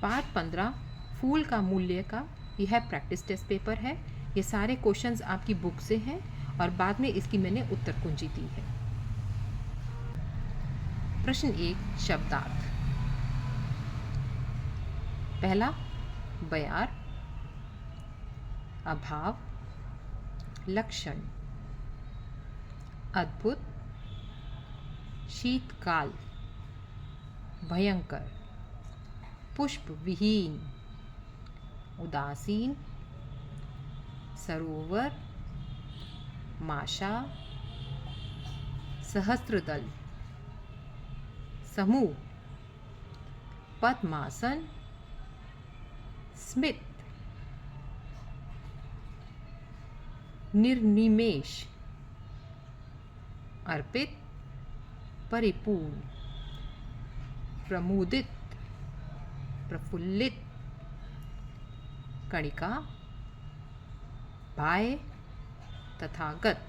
Part 15 फूल का मूल्य का यह प्रैक्टिस टेस्ट पेपर है। ये सारे क्वेश्चंस आपकी बुक से हैं और बाद में इसकी मैंने उत्तर कुंजी दी है। प्रश्न 1 शब्दार्थ। पहला बयार, अभाव, लक्षण, अद्भुत, शीतकाल, भयंकर, पुष्प विहीन, उदासीन, सरोवर, माशा, सहस्त्रदल, समूह, पद्मासन, स्मित, निर्निमेष, अर्पित, परिपूर्ण, प्रमुदित, प्रफुल्लित, कणिका, बाह्य, तथागत।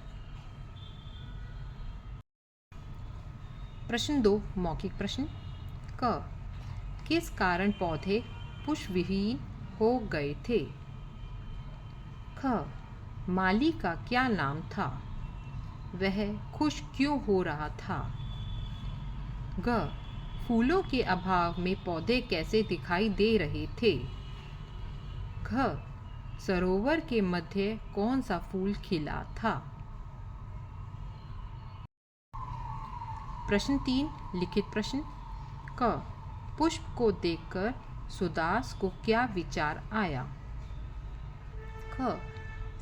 प्रश्न 2 मौखिक प्रश्न। क किस कारण पौधे पुष्पविहीन हो गए थे? ख माली का क्या नाम था? वह खुश क्यों हो रहा था? ग फूलों के अभाव में पौधे कैसे दिखाई दे रहे थे? घ सरोवर के मध्य कौन सा फूल खिला था? प्रश्न 3 लिखित प्रश्न। क पुष्प को देखकर सुदास को क्या विचार आया? ख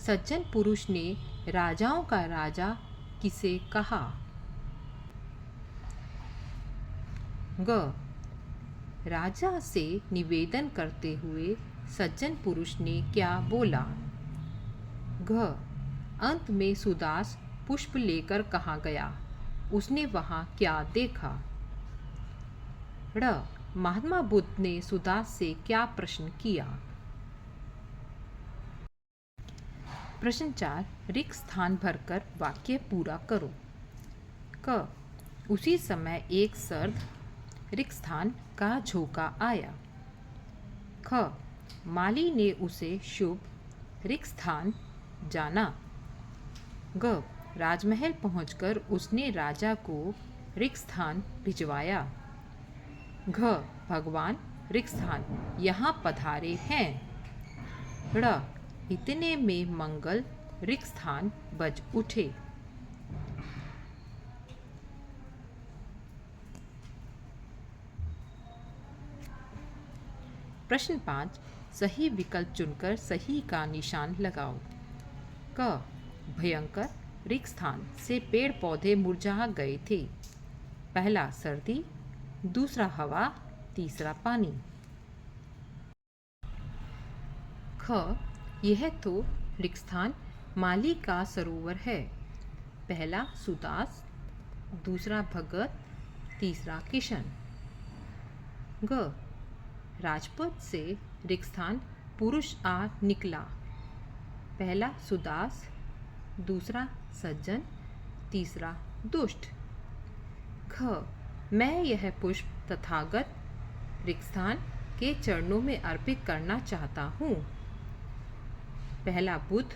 सज्जन पुरुष ने राजाओं का राजा किसे कहा? ग राजा से निवेदन करते हुए सज्जन पुरुष ने क्या बोला? घ अंत में सुदास पुष्प लेकर कहाँ गया? उसने वहाँ क्या देखा? ड़ महात्मा बुद्ध ने सुदास से क्या प्रश्न किया? प्रश्न 4 रिक्त स्थान भरकर वाक्य पूरा करो। क उसी समय एक सर्द रिक्त स्थान का झोंका आया। ख माली ने उसे शुभ रिक्त स्थान जाना। ग राजमहल पहुंचकर उसने राजा को रिक्त स्थान भिजवाया। घ भगवान रिक्त स्थान यहाँ पधारे हैं। ड़ इतने में मंगल रिक्त स्थान बज उठे। प्रश्न 5 सही विकल्प चुनकर सही का निशान लगाओ। क भयंकर रिक्त स्थान से पेड़ पौधे मुरझा गए थे। पहला सर्दी, दूसरा हवा, तीसरा पानी। ख यह तो रिक्त स्थान माली का सरोवर है। पहला सुदास, दूसरा भगत, तीसरा किशन। ग राजपथ से रिक्त स्थान पुरुष आ निकला। पहला सुदास, दूसरा सज्जन, तीसरा दुष्ट। ख मैं यह पुष्प तथागत रिक्त स्थान के चरणों में अर्पित करना चाहता हूँ। पहला बुद्ध,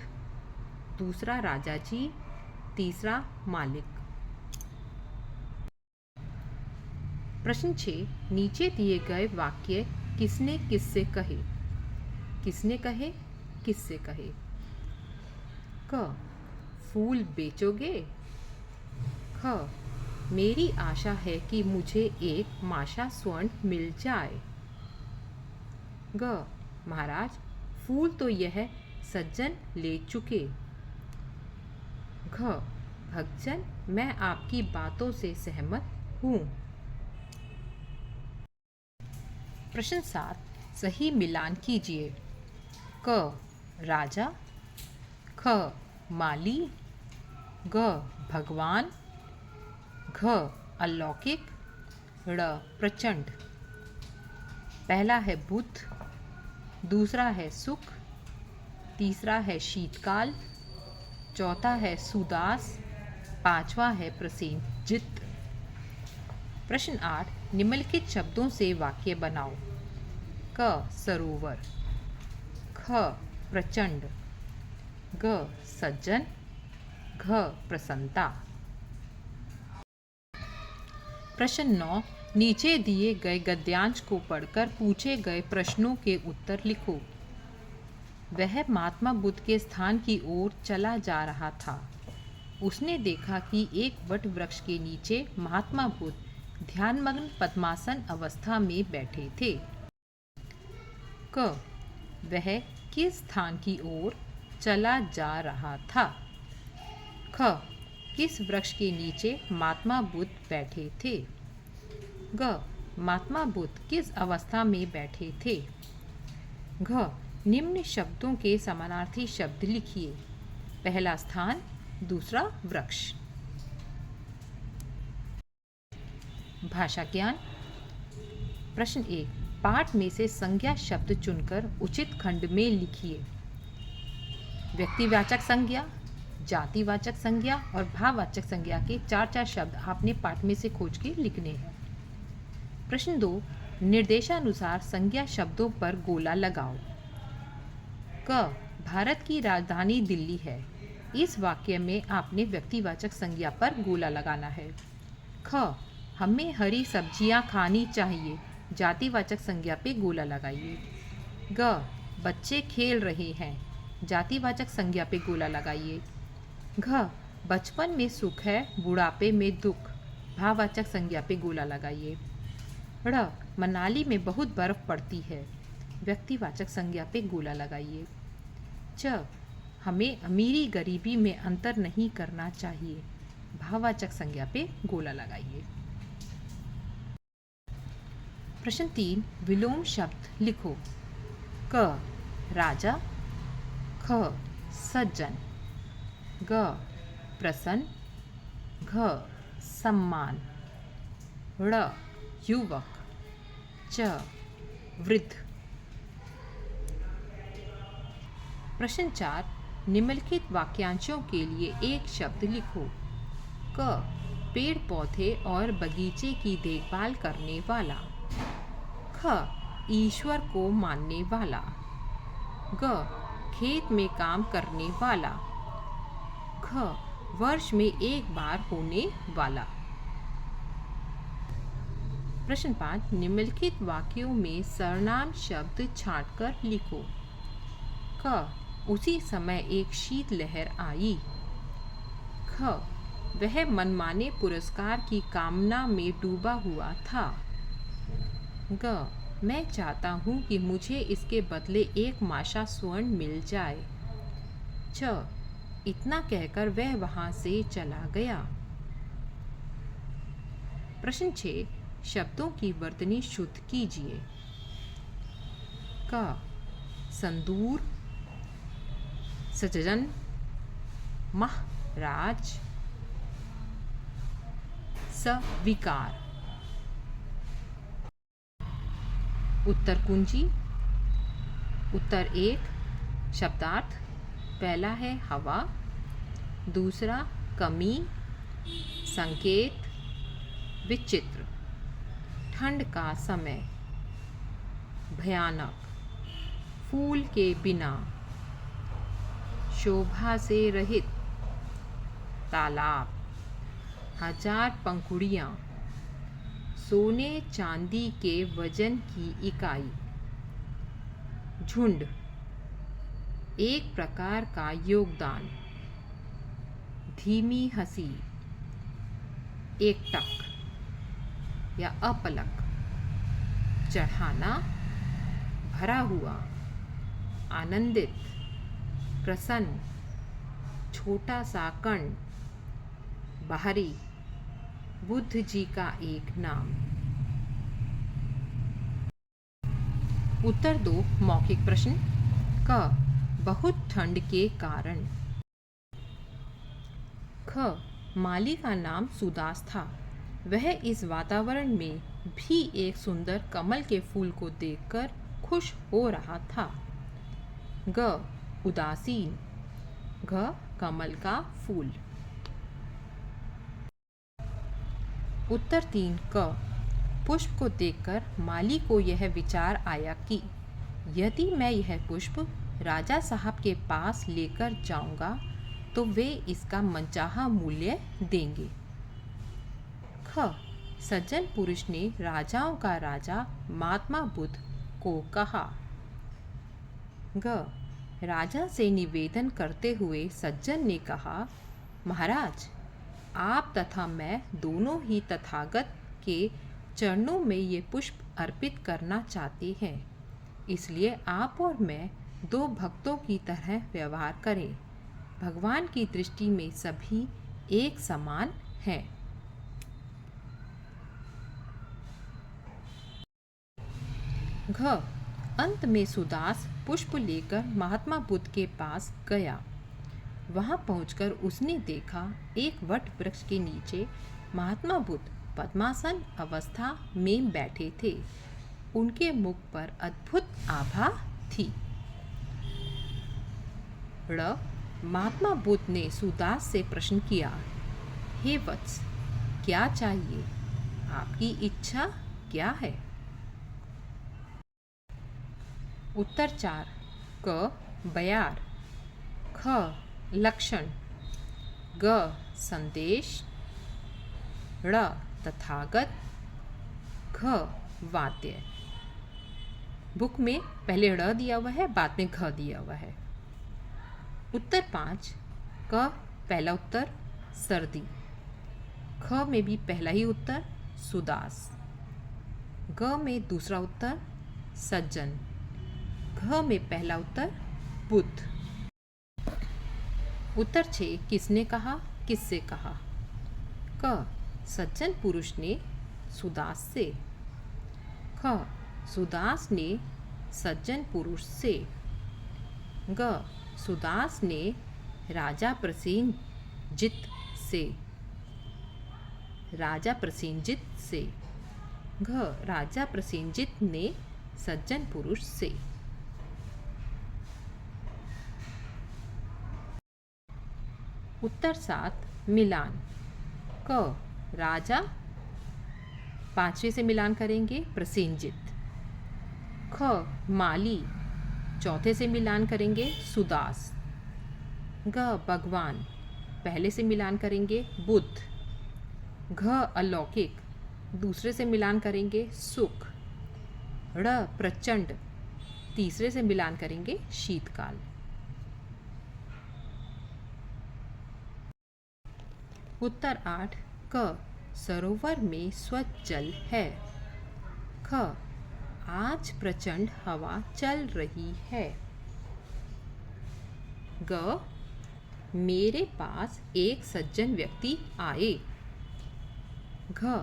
दूसरा राजा जी, तीसरा मालिक। प्रश्न 6 नीचे दिए गए वाक्य किसने किससे कहे? किसने कहे, किससे कहे? क फूल बेचोगे? ख मेरी आशा है कि मुझे एक माशा स्वर्ण मिल जाए। ग महाराज फूल तो यह सज्जन ले चुके। घ भक्तजन मैं आपकी बातों से सहमत हूँ। प्रश्न 7 सही मिलान कीजिए। क राजा, ख माली, ग भगवान, घ अलौकिक, ड़ प्रचंड। पहला है बुद्ध, दूसरा है सुख, तीसरा है शीतकाल, चौथा है सुदास, पांचवा है प्रसेनजित। प्रश्न 8 निम्नलिखित शब्दों से वाक्य बनाओ। क सरोवर, ख प्रचंड, ग सज्जन, घ प्रसन्नता। प्रश्न 9, नीचे दिए गए गद्यांश को पढ़कर पूछे गए प्रश्नों के उत्तर लिखो। वह महात्मा बुद्ध के स्थान की ओर चला जा रहा था। उसने देखा कि एक वट वृक्ष के नीचे महात्मा बुद्ध ध्यानमग्न पद्मासन अवस्था में बैठे थे। क वह किस स्थान की ओर चला जा रहा था। ख किस वृक्ष के नीचे महात्मा बुद्ध बैठे थे। ग महात्मा बुद्ध किस अवस्था में बैठे थे। घ निम्न शब्दों के समानार्थी शब्द लिखिए। पहला स्थान, दूसरा वृक्ष। भाषा ज्ञान। प्रश्न 1, पाठ में से संज्ञा शब्द चुनकर उचित खंड में लिखिए। व्यक्तिवाचक संज्ञा, जातिवाचक संज्ञा और भाववाचक संज्ञा के 4-4 शब्द आपने पाठ में से खोज के लिखने हैं। प्रश्न 2, निर्देशानुसार संज्ञा शब्दों पर गोला लगाओ। क भारत की राजधानी दिल्ली है। इस वाक्य में आपने व्यक्तिवाचक संज्ञा पर गोला लगाना है। ख हमें हरी सब्जियां खानी चाहिए, जातिवाचक संज्ञा पे गोला लगाइए। ग बच्चे खेल रहे हैं, जातिवाचक संज्ञा पे गोला लगाइए। घ बचपन में सुख है, बुढ़ापे में दुख, भाववाचक संज्ञा पे गोला लगाइए। ड़ मनाली में बहुत बर्फ पड़ती है, व्यक्तिवाचक संज्ञा पे गोला लगाइए। च हमें अमीरी गरीबी में अंतर नहीं करना चाहिए, भाववाचक संज्ञा पे गोला लगाइए। प्रश्न 3, विलोम शब्द लिखो। क राजा, ख सज्जन, ग प्रसन्न, घ सम्मान, ड़ युवक, च वृद्ध। प्रश्न 4, निम्नलिखित वाक्यांशों के लिए एक शब्द लिखो। क पेड़ पौधे और बगीचे की देखभाल करने वाला। ख ईश्वर को मानने वाला। ग खेत में काम करने वाला। घ वर्ष में एक बार होने वाला। प्रश्न 5, निम्नलिखित वाक्यों में सर्वनाम शब्द छांटकर लिखो। क उसी समय एक शीत लहर आई। ख वह मनमाने पुरस्कार की कामना में डूबा हुआ था। ग मैं चाहता हूँ कि मुझे इसके बदले एक माशा स्वर्ण मिल जाए। छ इतना कहकर वह वहाँ से चला गया। प्रश्न 6, शब्दों की वर्तनी शुद्ध कीजिए। क संदूर, सज्जन, महाराज, स्वीकार। उत्तर कुंजी। उत्तर 1, शब्दार्थ। पहला है हवा, दूसरा कमी, संकेत, विचित्र, ठंड का समय, भयानक, फूल के बिना, शोभा से रहित, तालाब, 1000 पंखुड़ियाँ, सोने चांदी के वजन की इकाई, झुंड, एक प्रकार का योगदान, धीमी हंसी, एकटक या अपलक, चढ़ाना, भरा हुआ, आनंदित, प्रसन्न, छोटा सा कण, बाहरी, बुद्ध जी का एक नाम। उत्तर 2, मौखिक प्रश्न। क बहुत ठंड के कारण। ख माली का नाम सुदास था। वह इस वातावरण में भी एक सुंदर कमल के फूल को देखकर खुश हो रहा था। ग उदासीन, घ कमल का फूल। उत्तर 3, क पुष्प को देखकर माली को यह विचार आया कि यदि मैं यह पुष्प राजा साहब के पास लेकर जाऊंगा तो वे इसका मनचाहा मूल्य देंगे। ख सज्जन पुरुष ने राजाओं का राजा महात्मा बुद्ध को कहा। ग राजा से निवेदन करते हुए सज्जन ने कहा, महाराज, आप तथा मैं दोनों ही तथागत के चरणों में ये पुष्प अर्पित करना चाहते हैं, इसलिए आप और मैं दो भक्तों की तरह व्यवहार करें। भगवान की दृष्टि में सभी एक समान हैं। घ अंत में सुदास पुष्प लेकर महात्मा बुद्ध के पास गया। वहां पहुंचकर उसने देखा एक वट वृक्ष के नीचे महात्मा बुद्ध पद्मासन अवस्था में बैठे थे। उनके मुख पर अद्भुत आभा थी। ड़ महात्मा बुद्ध ने सुदास से प्रश्न किया, हे वत्स, क्या चाहिए? आपकी इच्छा क्या है? उत्तर 4 क बयार, ख लक्षण, ग संदेश, ड़ तथागत, घ वाद्य। बुक में पहले ड़ दिया हुआ है, बाद में घ दिया हुआ है। उत्तर 5 क पहला उत्तर सर्दी, ख में भी पहला ही उत्तर सुदास, ग में दूसरा उत्तर सज्जन, घ में पहला उत्तर बुद्ध। उत्तर 6 किसने कहा, किससे कहा? क सज्जन पुरुष ने सुदास से, ख सुदास ने सज्जन पुरुष से, ग सुदास ने राजा प्रसेनजित से, राजा प्रसेनजित से, घ राजा प्रसेनजित ने सज्जन पुरुष से। उत्तर 7 मिलान, क राजा, पांचवे से मिलान करेंगे प्रसेनजित, ख माली, चौथे से मिलान करेंगे सुदास, ग भगवान, पहले से मिलान करेंगे बुद्ध, घ अलौकिक, दूसरे से मिलान करेंगे सुख, ड़ प्रचंड, तीसरे से मिलान करेंगे शीतकाल। उत्तर 8 क सरोवर में स्वच्छ जल है, ख आज प्रचंड हवा चल रही है, ग मेरे पास एक सज्जन व्यक्ति आए, घ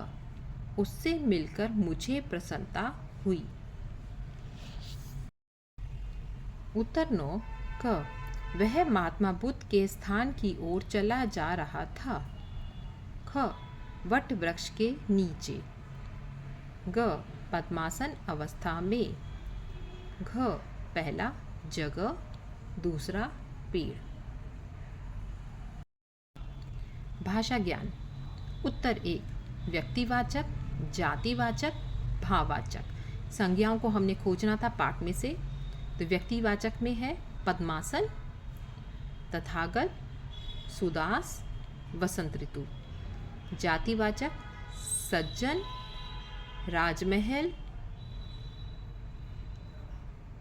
उससे मिलकर मुझे प्रसन्नता हुई। उत्तर 9 क वह महात्मा बुद्ध के स्थान की ओर चला जा रहा था, ख वट वृक्ष के नीचे, ग पद्मासन अवस्था में, घ पहला जगह, दूसरा पेड़। भाषा ज्ञान। उत्तर 1 व्यक्तिवाचक, जातिवाचक, भाववाचक। संज्ञाओं को हमने खोजना था पाठ में से, तो व्यक्तिवाचक में है पद्मासन, तथागत, सुदास, वसंत ऋतु। जातिवाचक सज्जन, राजमहल,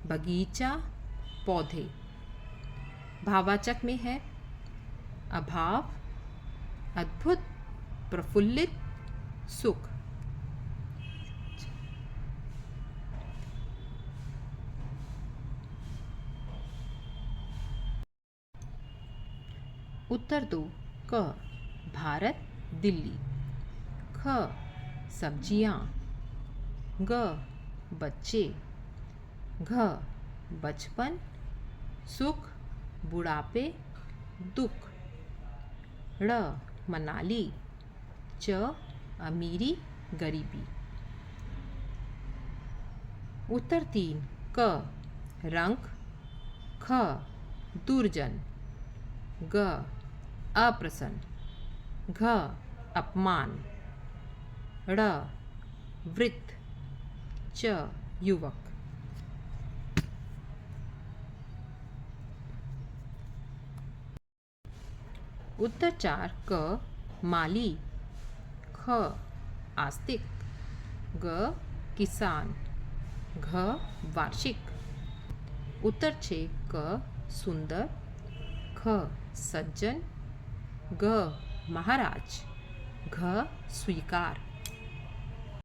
बगीचा, पौधे। भाववाचक में है अभाव, अद्भुत, प्रफुल्लित, सुख। उत्तर 2 क भारत, दिल्ली, ख सब्जियां, ग बच्चे, घ बचपन, सुख, बुढ़ापे, दुख, ड़ मनाली, च अमीरी, गरीबी। उत्तर 3 क रंग, ख दुर्जन, ग अप्रसन्न, घ अपमान, ड़ वृद्ध। च युवक। उत्तर 4 क माली। ख आस्तिक। ग किसान। घ वार्षिक। उत्तर 6 क सुंदर। ख सज्जन। ग महाराज। घ स्वीकार।